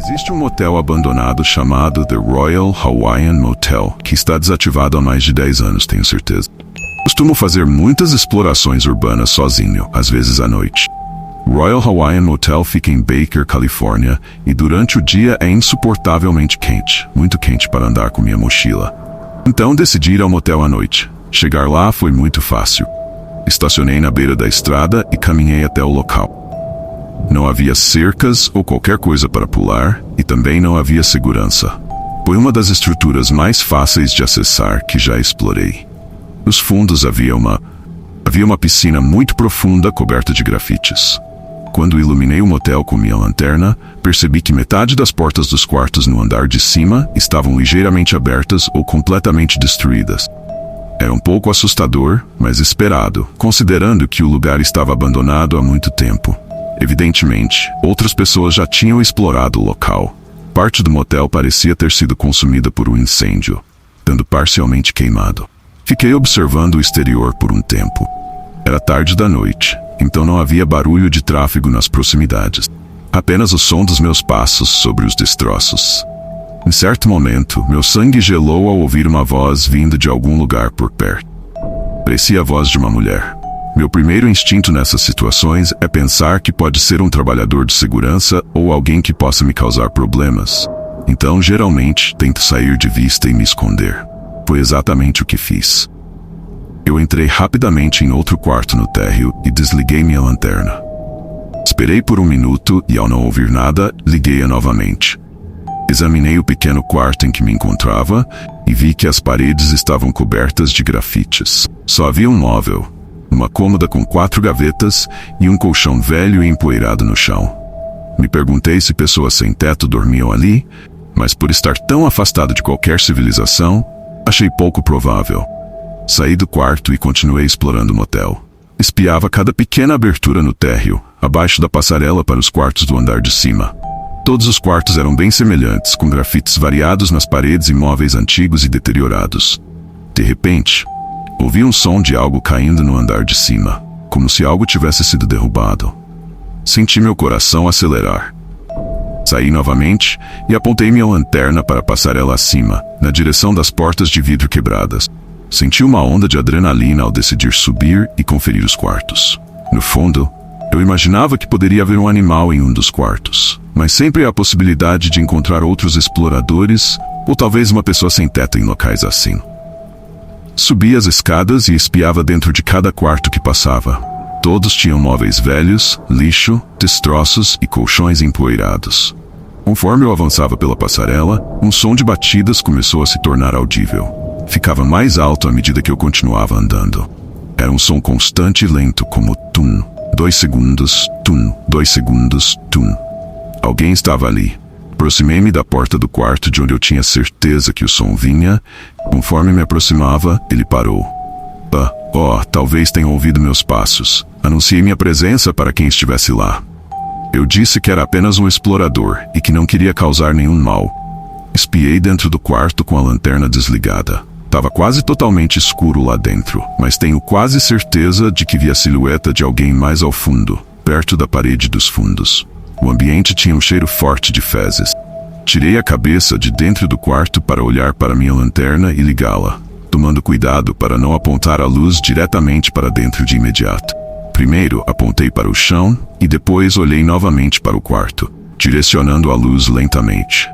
Existe um motel abandonado chamado The Royal Hawaiian Motel, que está desativado há mais de 10 anos, tenho certeza. Costumo fazer muitas explorações urbanas sozinho, às vezes à noite. Royal Hawaiian Motel fica em Baker, Califórnia, e durante o dia é insuportavelmente quente, muito quente para andar com minha mochila. Então decidi ir ao motel à noite. Chegar lá foi muito fácil. Estacionei na beira da estrada e caminhei até o local. Não havia cercas ou qualquer coisa para pular, e também não havia segurança. Foi uma das estruturas mais fáceis de acessar que já explorei. Nos fundos havia uma piscina muito profunda coberta de grafites. Quando iluminei o motel com minha lanterna, percebi que metade das portas dos quartos no andar de cima estavam ligeiramente abertas ou completamente destruídas. Era um pouco assustador, mas esperado, considerando que o lugar estava abandonado há muito tempo. Evidentemente, outras pessoas já tinham explorado o local. Parte do motel parecia ter sido consumida por um incêndio, estando parcialmente queimado. Fiquei observando o exterior por um tempo. Era tarde da noite, então não havia barulho de tráfego nas proximidades. Apenas o som dos meus passos sobre os destroços. Em certo momento, meu sangue gelou ao ouvir uma voz vindo de algum lugar por perto. Parecia a voz de uma mulher. Meu primeiro instinto nessas situações é pensar que pode ser um trabalhador de segurança ou alguém que possa me causar problemas. Então, geralmente, tento sair de vista e me esconder. Foi exatamente o que fiz. Eu entrei rapidamente em outro quarto no térreo e desliguei minha lanterna. Esperei por um minuto e, ao não ouvir nada, liguei-a novamente. Examinei o pequeno quarto em que me encontrava e vi que as paredes estavam cobertas de grafites. Só havia um móvel, uma cômoda com 4 gavetas e um colchão velho e empoeirado no chão. Me perguntei se pessoas sem teto dormiam ali, mas por estar tão afastado de qualquer civilização, achei pouco provável. Saí do quarto e continuei explorando o motel. Espiava cada pequena abertura no térreo, abaixo da passarela para os quartos do andar de cima. Todos os quartos eram bem semelhantes, com grafites variados nas paredes e móveis antigos e deteriorados. De repente, ouvi um som de algo caindo no andar de cima, como se algo tivesse sido derrubado. Senti meu coração acelerar. Saí novamente e apontei minha lanterna para a passarela acima, na direção das portas de vidro quebradas. Senti uma onda de adrenalina ao decidir subir e conferir os quartos. No fundo, eu imaginava que poderia haver um animal em um dos quartos, mas sempre há a possibilidade de encontrar outros exploradores ou talvez uma pessoa sem teto em locais assim. Subi as escadas e espiava dentro de cada quarto que passava. Todos tinham móveis velhos, lixo, destroços e colchões empoeirados. Conforme eu avançava pela passarela, um som de batidas começou a se tornar audível. Ficava mais alto à medida que eu continuava andando. Era um som constante e lento, como tum, 2 segundos, tum, 2 segundos, tum. Alguém estava ali. Aproximei-me da porta do quarto de onde eu tinha certeza que o som vinha. Conforme me aproximava, ele parou. Talvez tenham ouvido meus passos. Anunciei minha presença para quem estivesse lá. Eu disse que era apenas um explorador e que não queria causar nenhum mal. Espiei dentro do quarto com a lanterna desligada. Estava quase totalmente escuro lá dentro, mas tenho quase certeza de que vi a silhueta de alguém mais ao fundo, perto da parede dos fundos. O ambiente tinha um cheiro forte de fezes. Tirei a cabeça de dentro do quarto para olhar para minha lanterna e ligá-la, tomando cuidado para não apontar a luz diretamente para dentro de imediato. Primeiro apontei para o chão e depois olhei novamente para o quarto, direcionando a luz lentamente.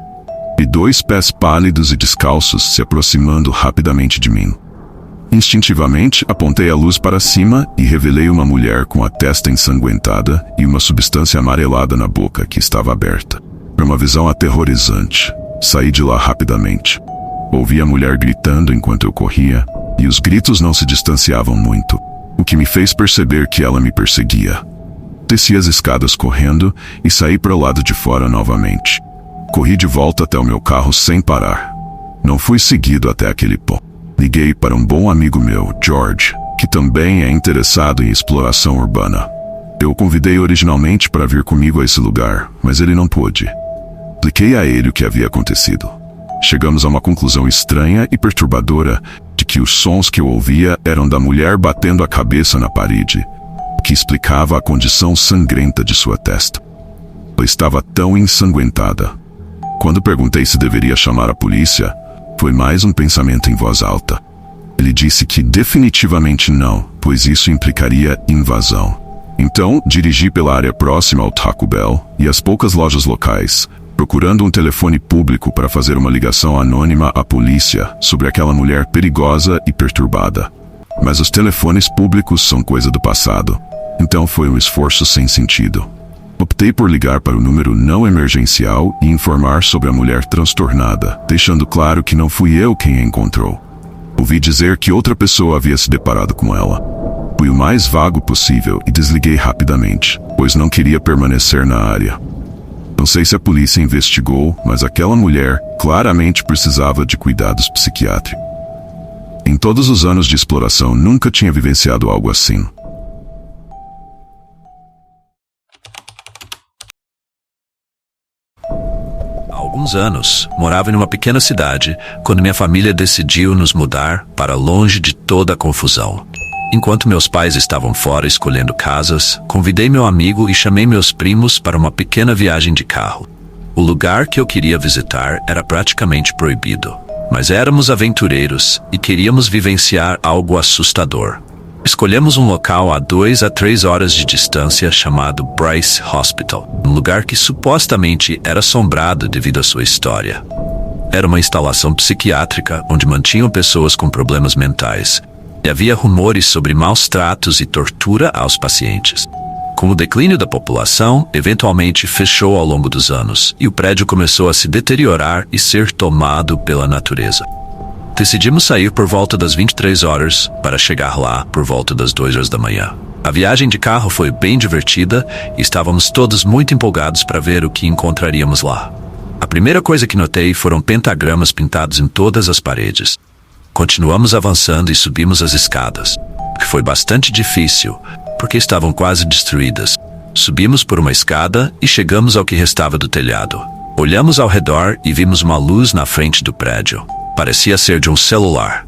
Vi 2 pés pálidos e descalços se aproximando rapidamente de mim. Instintivamente, apontei a luz para cima e revelei uma mulher com a testa ensanguentada e uma substância amarelada na boca que estava aberta. Foi uma visão aterrorizante. Saí de lá rapidamente. Ouvi a mulher gritando enquanto eu corria, e os gritos não se distanciavam muito, o que me fez perceber que ela me perseguia. Desci as escadas correndo e saí para o lado de fora novamente. Corri de volta até o meu carro sem parar. Não fui seguido até aquele ponto. Liguei para um bom amigo meu, George, que também é interessado em exploração urbana. Eu o convidei originalmente para vir comigo a esse lugar, mas ele não pôde. Expliquei a ele o que havia acontecido. Chegamos a uma conclusão estranha e perturbadora de que os sons que eu ouvia eram da mulher batendo a cabeça na parede, o que explicava a condição sangrenta de sua testa. Ela estava tão ensanguentada. Quando perguntei se deveria chamar a polícia, foi mais um pensamento em voz alta. Ele disse que definitivamente não, pois isso implicaria invasão. Então, dirigi pela área próxima ao Taco Bell e às poucas lojas locais, procurando um telefone público para fazer uma ligação anônima à polícia sobre aquela mulher perigosa e perturbada. Mas os telefones públicos são coisa do passado, então foi um esforço sem sentido. Optei por ligar para o número não emergencial e informar sobre a mulher transtornada, deixando claro que não fui eu quem a encontrou. Ouvi dizer que outra pessoa havia se deparado com ela. Fui o mais vago possível e desliguei rapidamente, pois não queria permanecer na área. Não sei se a polícia investigou, mas aquela mulher claramente precisava de cuidados psiquiátricos. Em todos os anos de exploração, nunca tinha vivenciado algo assim. Há alguns anos, morava em uma pequena cidade quando minha família decidiu nos mudar para longe de toda a confusão. Enquanto meus pais estavam fora escolhendo casas, convidei meu amigo e chamei meus primos para uma pequena viagem de carro. O lugar que eu queria visitar era praticamente proibido, mas éramos aventureiros e queríamos vivenciar algo assustador. Escolhemos um local a 2 a 3 horas de distância chamado Bryce Hospital, um lugar que supostamente era assombrado devido à sua história. Era uma instalação psiquiátrica onde mantinham pessoas com problemas mentais, e havia rumores sobre maus tratos e tortura aos pacientes. Com o declínio da população, eventualmente fechou ao longo dos anos, e o prédio começou a se deteriorar e ser tomado pela natureza. Decidimos sair por volta das 23 horas para chegar lá por volta das 2 horas da manhã. A viagem de carro foi bem divertida e estávamos todos muito empolgados para ver o que encontraríamos lá. A primeira coisa que notei foram pentagramas pintados em todas as paredes. Continuamos avançando e subimos as escadas, que foi bastante difícil, porque estavam quase destruídas. Subimos por uma escada e chegamos ao que restava do telhado. Olhamos ao redor e vimos uma luz na frente do prédio. Parecia ser de um celular.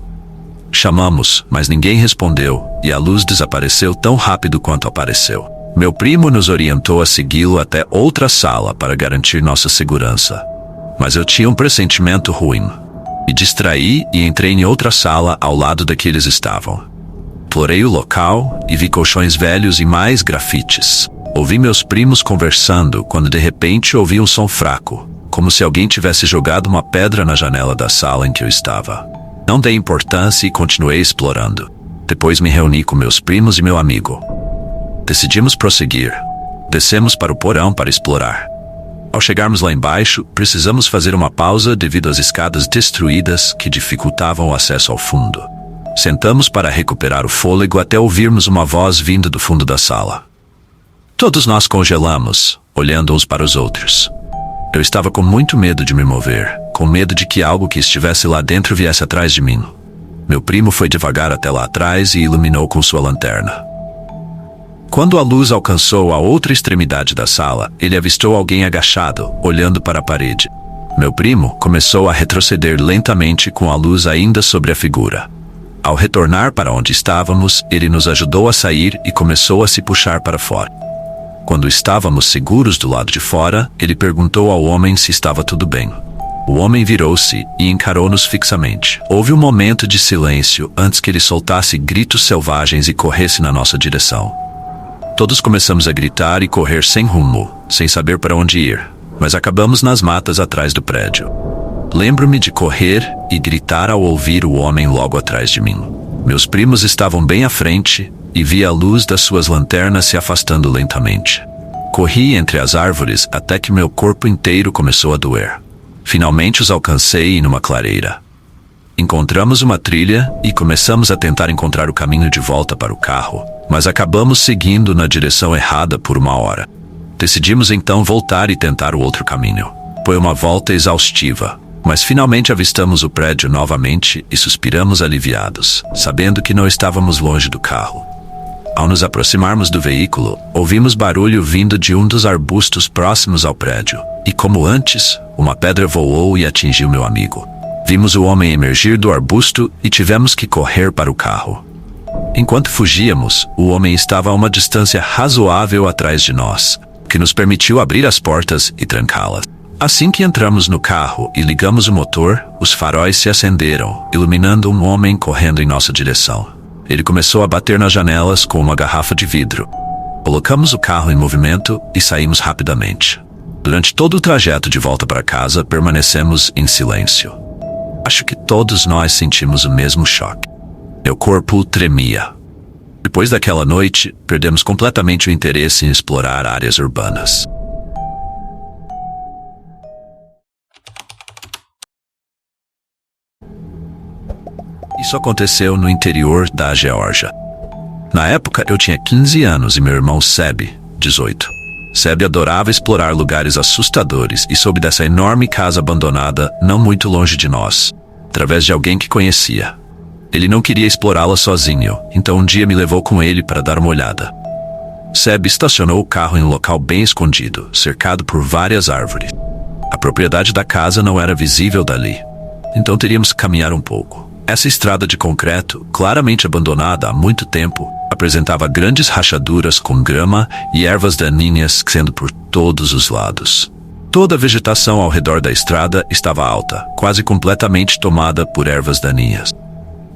Chamamos, mas ninguém respondeu, e a luz desapareceu tão rápido quanto apareceu. Meu primo nos orientou a segui-lo até outra sala para garantir nossa segurança. Mas eu tinha um pressentimento ruim. Me distraí e entrei em outra sala ao lado da que eles estavam. Explorei o local e vi colchões velhos e mais grafites. Ouvi meus primos conversando quando de repente ouvi um som fraco, como se alguém tivesse jogado uma pedra na janela da sala em que eu estava. Não dei importância e continuei explorando. Depois me reuni com meus primos e meu amigo. Decidimos prosseguir. Descemos para o porão para explorar. Ao chegarmos lá embaixo, precisamos fazer uma pausa devido às escadas destruídas que dificultavam o acesso ao fundo. Sentamos para recuperar o fôlego até ouvirmos uma voz vinda do fundo da sala. Todos nós congelamos, olhando uns para os outros. Eu estava com muito medo de me mover, com medo de que algo que estivesse lá dentro viesse atrás de mim. Meu primo foi devagar até lá atrás e iluminou com sua lanterna. Quando a luz alcançou a outra extremidade da sala, ele avistou alguém agachado, olhando para a parede. Meu primo começou a retroceder lentamente com a luz ainda sobre a figura. Ao retornar para onde estávamos, ele nos ajudou a sair e começou a se puxar para fora. Quando estávamos seguros do lado de fora, ele perguntou ao homem se estava tudo bem. O homem virou-se e encarou-nos fixamente. Houve um momento de silêncio antes que ele soltasse gritos selvagens e corresse na nossa direção. Todos começamos a gritar e correr sem rumo, sem saber para onde ir, mas acabamos nas matas atrás do prédio. Lembro-me de correr e gritar ao ouvir o homem logo atrás de mim. Meus primos estavam bem à frente e vi a luz das suas lanternas se afastando lentamente. Corri entre as árvores até que meu corpo inteiro começou a doer. Finalmente os alcancei numa clareira. Encontramos uma trilha e começamos a tentar encontrar o caminho de volta para o carro, mas acabamos seguindo na direção errada por uma hora. Decidimos então voltar e tentar o outro caminho. Foi uma volta exaustiva, mas finalmente avistamos o prédio novamente e suspiramos aliviados, sabendo que não estávamos longe do carro. Ao nos aproximarmos do veículo, ouvimos barulho vindo de um dos arbustos próximos ao prédio, e como antes, uma pedra voou e atingiu meu amigo. Vimos o homem emergir do arbusto e tivemos que correr para o carro. Enquanto fugíamos, o homem estava a uma distância razoável atrás de nós, que nos permitiu abrir as portas e trancá-las. Assim que entramos no carro e ligamos o motor, os faróis se acenderam, iluminando um homem correndo em nossa direção. Ele começou a bater nas janelas com uma garrafa de vidro. Colocamos o carro em movimento e saímos rapidamente. Durante todo o trajeto de volta para casa, permanecemos em silêncio. Acho que todos nós sentimos o mesmo choque. Meu corpo tremia. Depois daquela noite, perdemos completamente o interesse em explorar áreas urbanas. Isso aconteceu no interior da Geórgia. Na época, eu tinha 15 anos e meu irmão Seb, 18. Seb adorava explorar lugares assustadores e soube dessa enorme casa abandonada não muito longe de nós, através de alguém que conhecia. Ele não queria explorá-la sozinho, então um dia me levou com ele para dar uma olhada. Seb estacionou o carro em um local bem escondido, cercado por várias árvores. A propriedade da casa não era visível dali, então teríamos que caminhar um pouco. Essa estrada de concreto, claramente abandonada há muito tempo, apresentava grandes rachaduras com grama e ervas daninhas crescendo por todos os lados. Toda a vegetação ao redor da estrada estava alta, quase completamente tomada por ervas daninhas.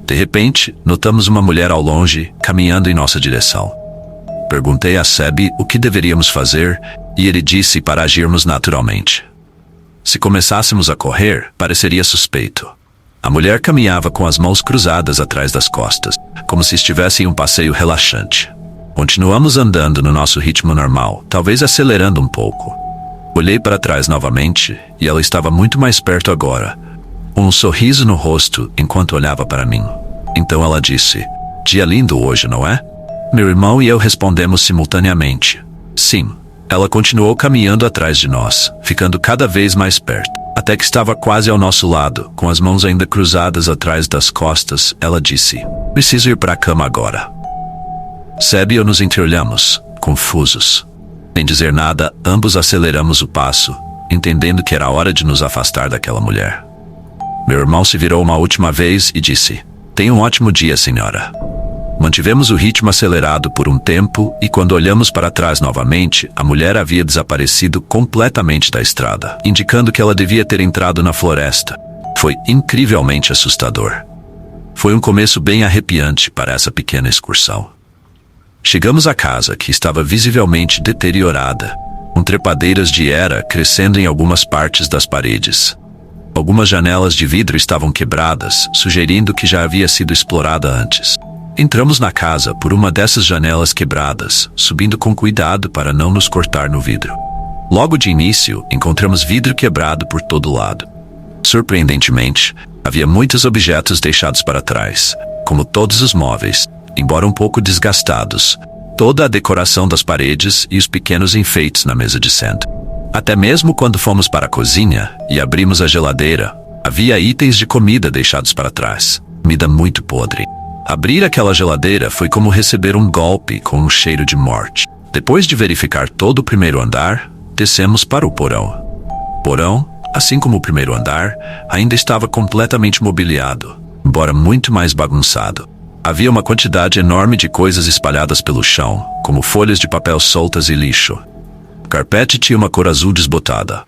De repente, notamos uma mulher ao longe, caminhando em nossa direção. Perguntei a Seb o que deveríamos fazer e ele disse para agirmos naturalmente. Se começássemos a correr, pareceria suspeito. A mulher caminhava com as mãos cruzadas atrás das costas, como se estivesse em um passeio relaxante. Continuamos andando no nosso ritmo normal, talvez acelerando um pouco. Olhei para trás novamente e ela estava muito mais perto agora, com um sorriso no rosto enquanto olhava para mim. Então ela disse: "Dia lindo hoje, não é?" Meu irmão e eu respondemos simultaneamente: "Sim." Ela continuou caminhando atrás de nós, ficando cada vez mais perto. Até que estava quase ao nosso lado, com as mãos ainda cruzadas atrás das costas, ela disse: "Preciso ir para a cama agora." Seb e eu nos entreolhamos, confusos. Sem dizer nada, ambos aceleramos o passo, entendendo que era hora de nos afastar daquela mulher. Meu irmão se virou uma última vez e disse: "Tenha um ótimo dia, senhora." Mantivemos o ritmo acelerado por um tempo e quando olhamos para trás novamente, a mulher havia desaparecido completamente da estrada, indicando que ela devia ter entrado na floresta. Foi incrivelmente assustador. Foi um começo bem arrepiante para essa pequena excursão. Chegamos à casa, que estava visivelmente deteriorada, com trepadeiras de era crescendo em algumas partes das paredes. Algumas janelas de vidro estavam quebradas, sugerindo que já havia sido explorada antes. Entramos na casa por uma dessas janelas quebradas, subindo com cuidado para não nos cortar no vidro. Logo de início, encontramos vidro quebrado por todo lado. Surpreendentemente, havia muitos objetos deixados para trás, como todos os móveis, embora um pouco desgastados, toda a decoração das paredes e os pequenos enfeites na mesa de centro. Até mesmo quando fomos para a cozinha e abrimos a geladeira, havia itens de comida deixados para trás, comida muito podre. Abrir aquela geladeira foi como receber um golpe com um cheiro de morte. Depois de verificar todo o primeiro andar, descemos para o porão. O porão, assim como o primeiro andar, ainda estava completamente mobiliado, embora muito mais bagunçado. Havia uma quantidade enorme de coisas espalhadas pelo chão, como folhas de papel soltas e lixo. O carpete tinha uma cor azul desbotada.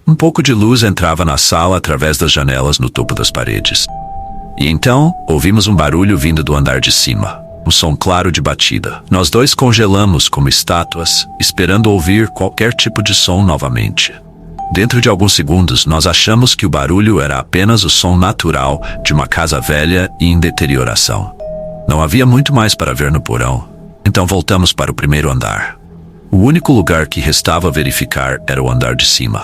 Um pouco de luz entrava na sala através das janelas no topo das paredes. E então, ouvimos um barulho vindo do andar de cima, um som claro de batida. Nós dois congelamos como estátuas, esperando ouvir qualquer tipo de som novamente. Dentro de alguns segundos, nós achamos que o barulho era apenas o som natural de uma casa velha e em deterioração. Não havia muito mais para ver no porão, então voltamos para o primeiro andar. O único lugar que restava verificar era o andar de cima.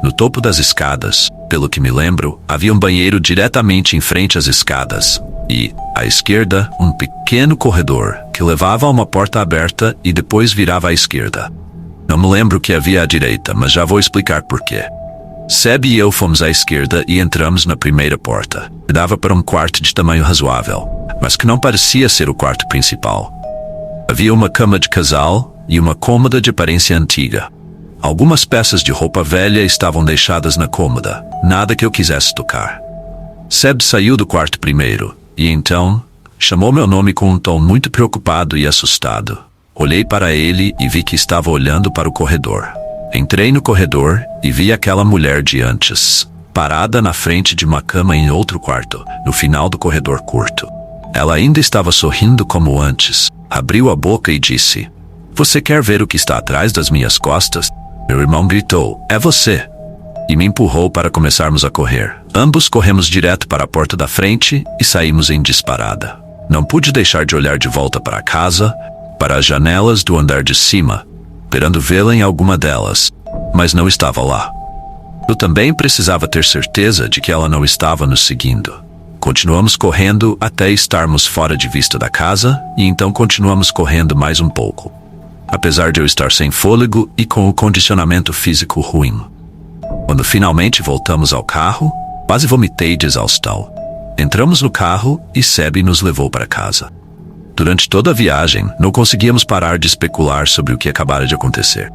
No topo das escadas, pelo que me lembro, havia um banheiro diretamente em frente às escadas e, à esquerda, um pequeno corredor que levava a uma porta aberta e depois virava à esquerda. Não me lembro o que havia à direita, mas já vou explicar porquê. Seb e eu fomos à esquerda e entramos na primeira porta, que dava para um quarto de tamanho razoável, mas que não parecia ser o quarto principal. Havia uma cama de casal e uma cômoda de aparência antiga. Algumas peças de roupa velha estavam deixadas na cômoda, nada que eu quisesse tocar. Seb saiu do quarto primeiro, e então, chamou meu nome com um tom muito preocupado e assustado. Olhei para ele e vi que estava olhando para o corredor. Entrei no corredor e vi aquela mulher de antes, parada na frente de uma cama em outro quarto, no final do corredor curto. Ela ainda estava sorrindo como antes. Abriu a boca e disse: "Você quer ver o que está atrás das minhas costas?" Meu irmão gritou: "É você!" E me empurrou para começarmos a correr. Ambos corremos direto para a porta da frente e saímos em disparada. Não pude deixar de olhar de volta para a casa, para as janelas do andar de cima, esperando vê-la em alguma delas, mas não estava lá. Eu também precisava ter certeza de que ela não estava nos seguindo. Continuamos correndo até estarmos fora de vista da casa e então continuamos correndo mais um pouco, apesar de eu estar sem fôlego e com o condicionamento físico ruim. Quando finalmente voltamos ao carro, quase vomitei de exaustão. Entramos no carro e Seb nos levou para casa. Durante toda a viagem, não conseguíamos parar de especular sobre o que acabara de acontecer.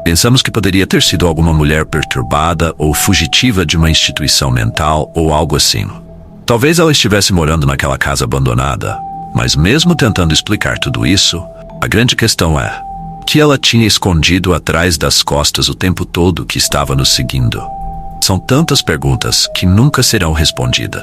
Pensamos que poderia ter sido alguma mulher perturbada ou fugitiva de uma instituição mental ou algo assim. Talvez ela estivesse morando naquela casa abandonada, mas mesmo tentando explicar tudo isso, a grande questão é: o que ela tinha escondido atrás das costas o tempo todo que estava nos seguindo? São tantas perguntas que nunca serão respondidas.